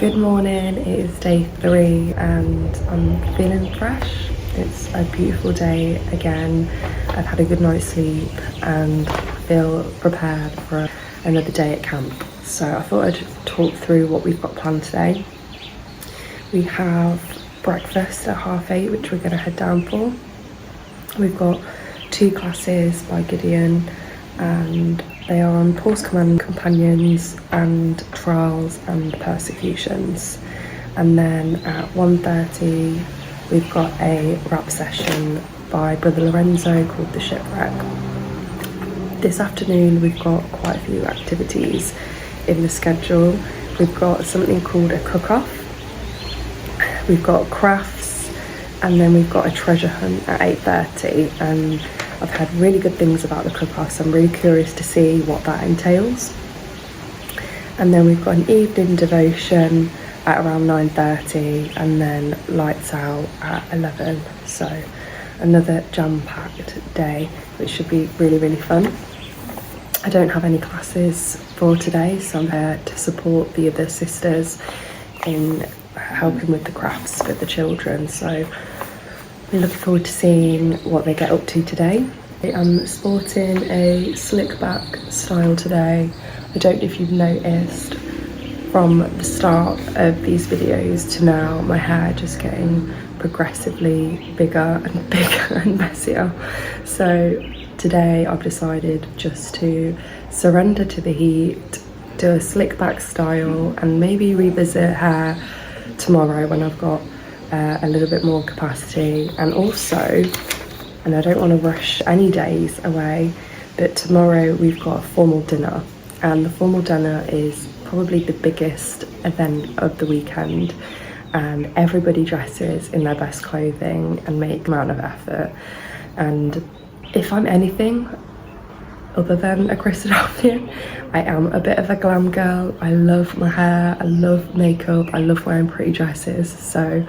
Good morning, it is day 3 and I'm feeling fresh. It's a beautiful day again. I've had a good night's sleep and feel prepared for another day at camp. So I thought I'd talk through what we've got planned today. We have breakfast at 8:30, which we're going to head down for. We've got 2 classes by Gideon and they are on Pause Command Companions and Trials and Persecutions. And then at 1:30 we've got a rap session by Brother Lorenzo called The Shipwreck. This afternoon we've got quite a few activities in the schedule. We've got something called a cook-off, we've got crafts, and then we've got a treasure hunt at 8:30. And I've heard really good things about the cook-off, so I'm really curious to see what that entails. And then we've got an evening devotion at around 9:30 and then lights out at 11. So another jam-packed day, which should be really, really fun. I don't have any classes for today, so I'm here to support the other sisters in helping with the crafts for the children. So I'm looking forward to seeing what they get up to today. I'm sporting a slick back style today. I don't know if you've noticed from the start of these videos to now, my hair just getting progressively bigger and bigger and messier. So today I've decided just to surrender to the heat, do a slick back style, and maybe revisit hair tomorrow when I've got a little bit more capacity. And also, and I don't want to rush any days away, but tomorrow we've got a formal dinner, and the formal dinner is probably the biggest event of the weekend, and everybody dresses in their best clothing and make amount of effort. And if I'm anything other than a Christadelphian, I am a bit of a glam girl. I love my hair, I love makeup, I love wearing pretty dresses, so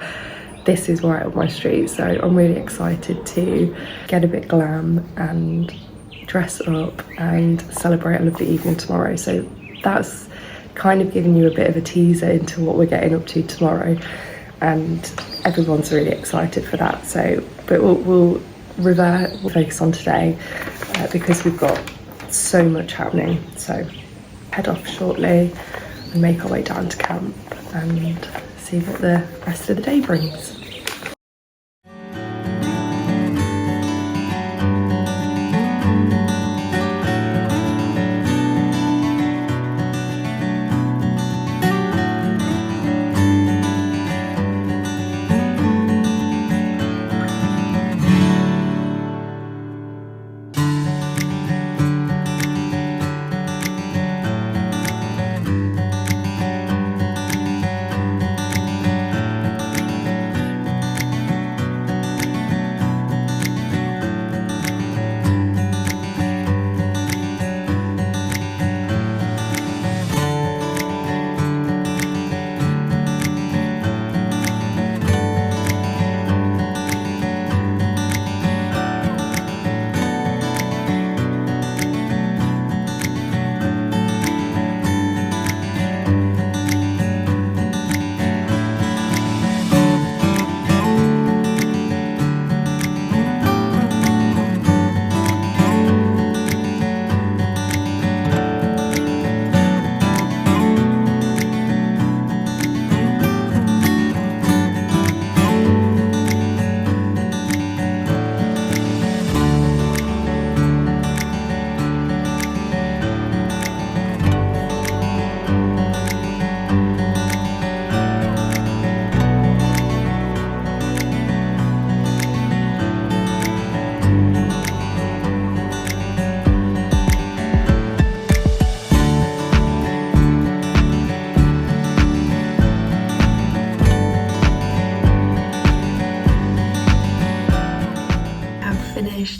this is right up my street. So I'm really excited to get a bit glam and dress up and celebrate a lovely evening tomorrow. So that's kind of giving you a bit of a teaser into what we're getting up to tomorrow, and everyone's really excited for that. So but we'll focus on today because we've got so much happening. So head off shortly and make our way down to camp and see what the rest of the day brings.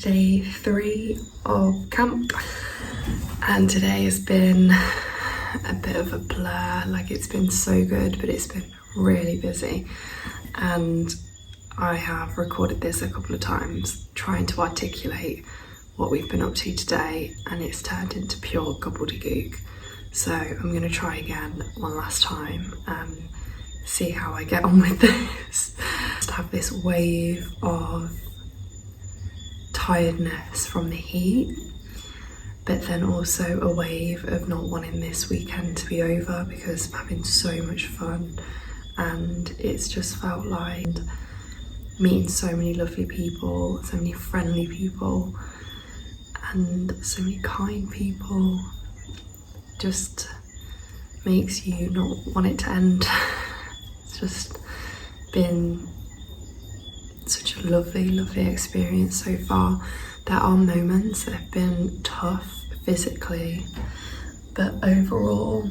Day 3 of camp, and today has been a bit of a blur. Like, it's been so good, but it's been really busy, and I have recorded this a couple of times trying to articulate what we've been up to today, and it's turned into pure gobbledygook. So I'm going to try again one last time and see how I get on with this. Just have this wave of tiredness from the heat, but then also a wave of not wanting this weekend to be over because I'm having so much fun, and it's just felt like meeting so many lovely people, so many friendly people, and so many kind people. Just makes you not want it to end. It's just been such a lovely experience so far. There are moments that have been tough physically, but overall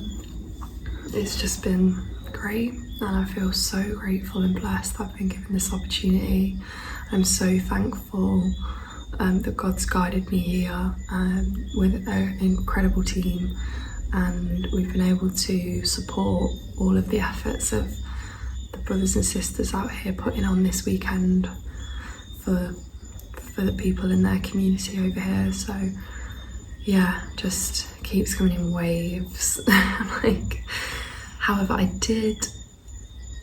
it's just been great, and I feel so grateful and blessed that I've been given this opportunity. I'm so thankful that God's guided me here with an incredible team, and we've been able to support all of the efforts of the brothers and sisters out here putting on this weekend for the people in their community over here. So yeah, just keeps coming in waves. Like, however, I did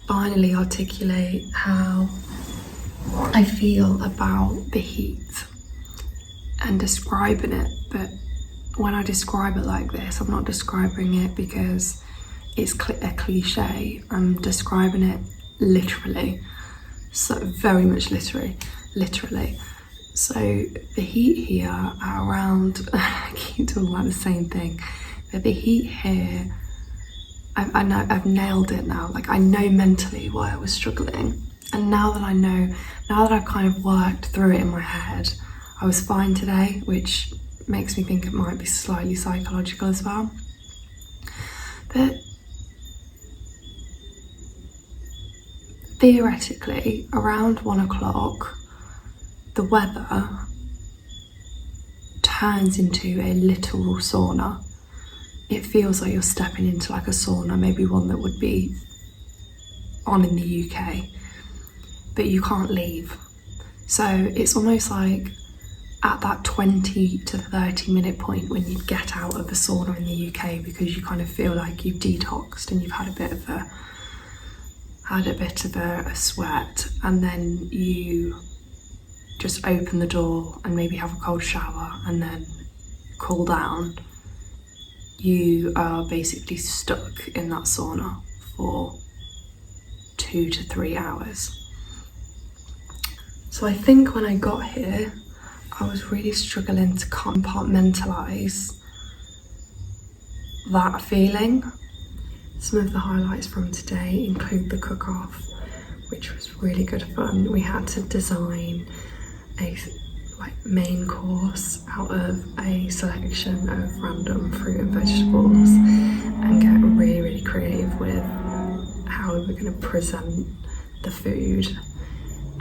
finally articulate how I feel about the heat and describing it, but when I describe it like this, I'm not describing it because it's a cliche. I'm describing it literally, so very much literally. So the heat here at around, I keep talking about the same thing, but the heat here, I know I've nailed it now. Like, I know mentally why I was struggling, and now that I know, now that I've kind of worked through it in my head, I was fine today, which makes me think it might be slightly psychological as well. But theoretically, around 1 o'clock, the weather turns into a literal sauna. It feels like you're stepping into like a sauna, maybe one that would be on in the UK, but you can't leave. So it's almost like at that 20 to 30 minute point when you get out of the sauna in the UK, because you kind of feel like you've detoxed and you've had a bit of a sweat, and then you just open the door and maybe have a cold shower and then cool down. You are basically stuck in that sauna for 2 to 3 hours. So I think when I got here, I was really struggling to compartmentalise that feeling. Some of the highlights from today include the cook-off, which was really good fun. We had to design a main course out of a selection of random fruit and vegetables and get really creative with how we were going to present the food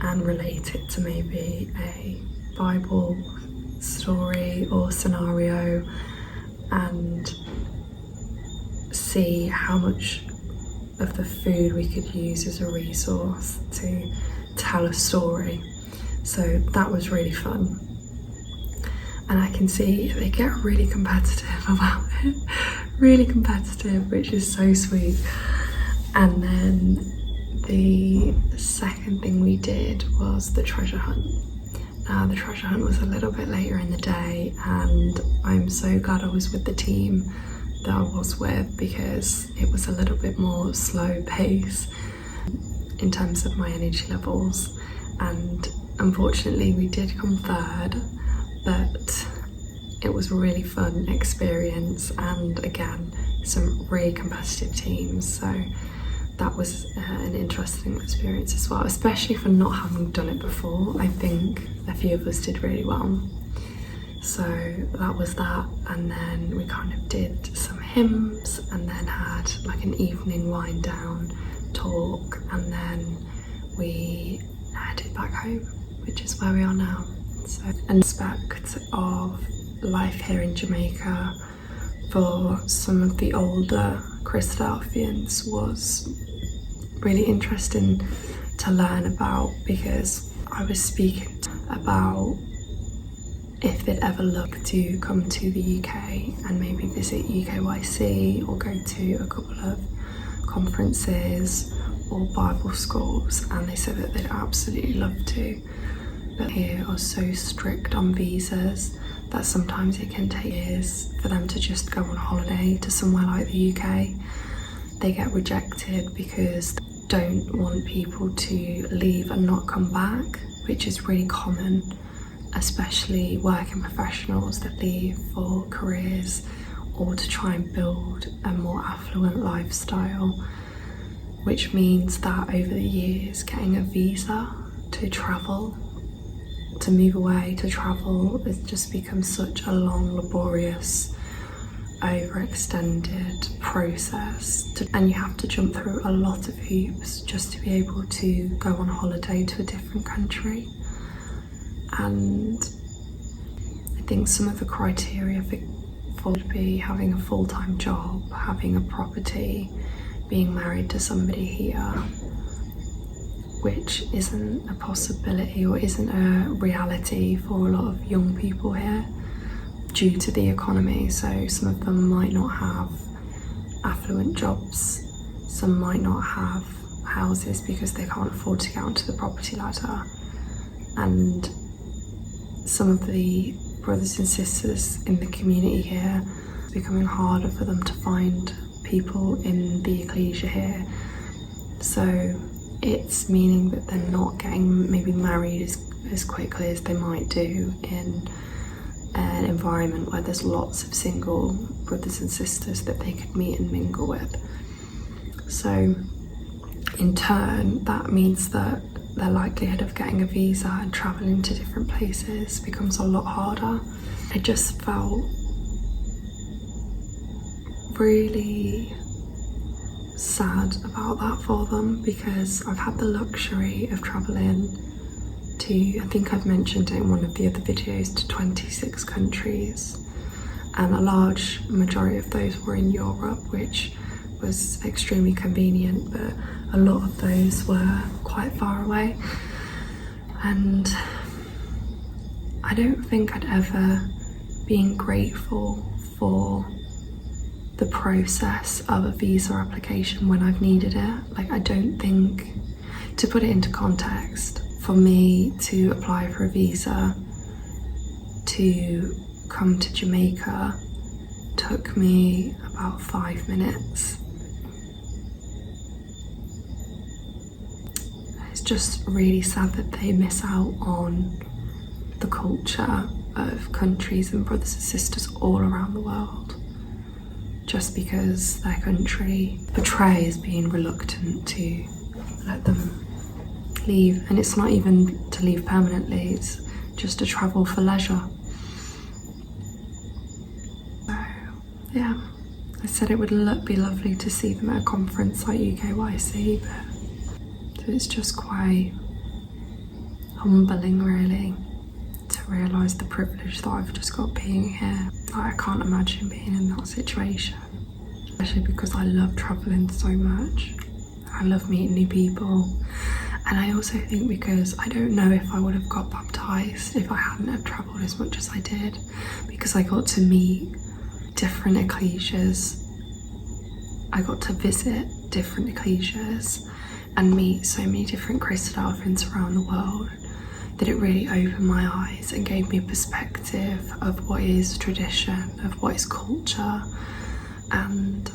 and relate it to maybe a Bible story or scenario, and see how much of the food we could use as a resource to tell a story. So that was really fun, and I can see they get really competitive about it, really competitive, which is so sweet. And then the second thing we did was the treasure hunt. Now, the treasure hunt was a little bit later in the day, and I'm so glad I was with the team that I was with, because it was a little bit more slow pace in terms of my energy levels. And unfortunately we did come third, but it was a really fun experience, and again, some really competitive teams. So that was an interesting experience as well, especially for not having done it before. I think a few of us did really well. So that was that, and then we kind of did some hymns and then had like an evening wind down talk, and then we headed back home, which is where we are now. So an aspect of life here in Jamaica for some of the older Christadelphians was really interesting to learn about, because I was speaking about if they'd ever look to come to the UK and maybe visit UKYC or go to a couple of conferences or Bible schools, and they said that they'd absolutely love to, but here are so strict on visas that sometimes it can take years for them to just go on holiday to somewhere like the UK. They get rejected because they don't want people to leave and not come back, which is really common, especially working professionals that leave for careers or to try and build a more affluent lifestyle, which means that over the years getting a visa to travel, to move away, to travel, has just become such a long, laborious, overextended process, and you have to jump through a lot of hoops just to be able to go on holiday to a different country. And I think some of the criteria for would be having a full-time job, having a property, being married to somebody here, which isn't a possibility or isn't a reality for a lot of young people here due to the economy. So some of them might not have affluent jobs, some might not have houses because they can't afford to get onto the property ladder, and some of the brothers and sisters in the community here, it's becoming harder for them to find people in the ecclesia here. So it's meaning that they're not getting maybe married as quickly as they might do in an environment where there's lots of single brothers and sisters that they could meet and mingle with. So in turn, that means that their likelihood of getting a visa and travelling to different places becomes a lot harder. I just felt really sad about that for them, because I've had the luxury of travelling to, I think I've mentioned it in one of the other videos, to 26 countries, and a large majority of those were in Europe, which was extremely convenient, but a lot of those were quite far away. And I don't think I'd ever been grateful for the process of a visa application when I've needed it. Like, I don't think, to put it into context, for me to apply for a visa to come to Jamaica took me about 5 minutes. It's just really sad that they miss out on the culture of countries and brothers and sisters all around the world just because their country portrays being reluctant to let them leave. And it's not even to leave permanently, it's just to travel for leisure. So yeah, I said it would be lovely to see them at a conference like UKYC, but so it's just quite humbling really to realise the privilege that I've just got being here. Like, I can't imagine being in that situation, especially because I love travelling so much. I love meeting new people, and I also think because I don't know if I would have got baptised if I hadn't have travelled as much as I did, because I got to meet different ecclesias, I got to visit different ecclesias and meet so many different Christadelphians around the world, that it really opened my eyes and gave me a perspective of what is tradition, of what is culture, and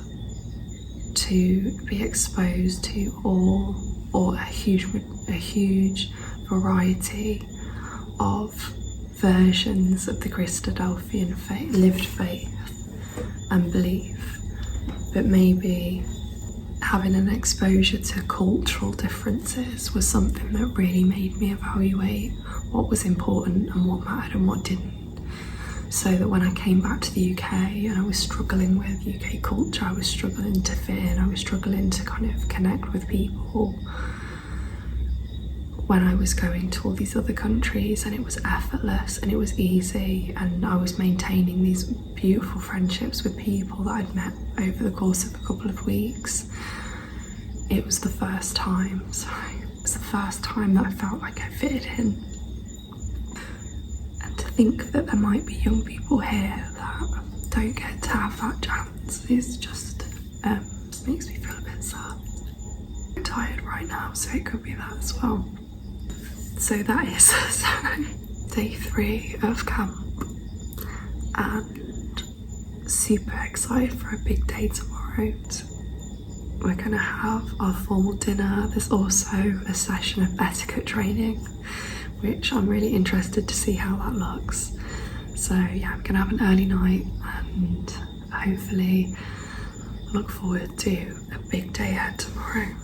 to be exposed to all, or a huge variety of versions of the Christadelphian faith, lived faith and belief. But maybe having an exposure to cultural differences was something that really made me evaluate what was important and what mattered and what didn't. So that when I came back to the UK and I was struggling with UK culture, I was struggling to fit in, I was struggling to kind of connect with people, when I was going to all these other countries, and it was effortless and it was easy, and I was maintaining these beautiful friendships with people that I'd met over the course of a couple of weeks. It was the first time, that I felt like I fitted in. And to think that there might be young people here that don't get to have that chance is just makes me feel a bit sad. tired right now, so it could be that as well. So that is day 3 of camp, and super excited for a big day tomorrow. We're gonna have our formal dinner. There's also a session of etiquette training, which I'm really interested to see how that looks. So yeah, I'm gonna have an early night and hopefully look forward to a big day ahead tomorrow.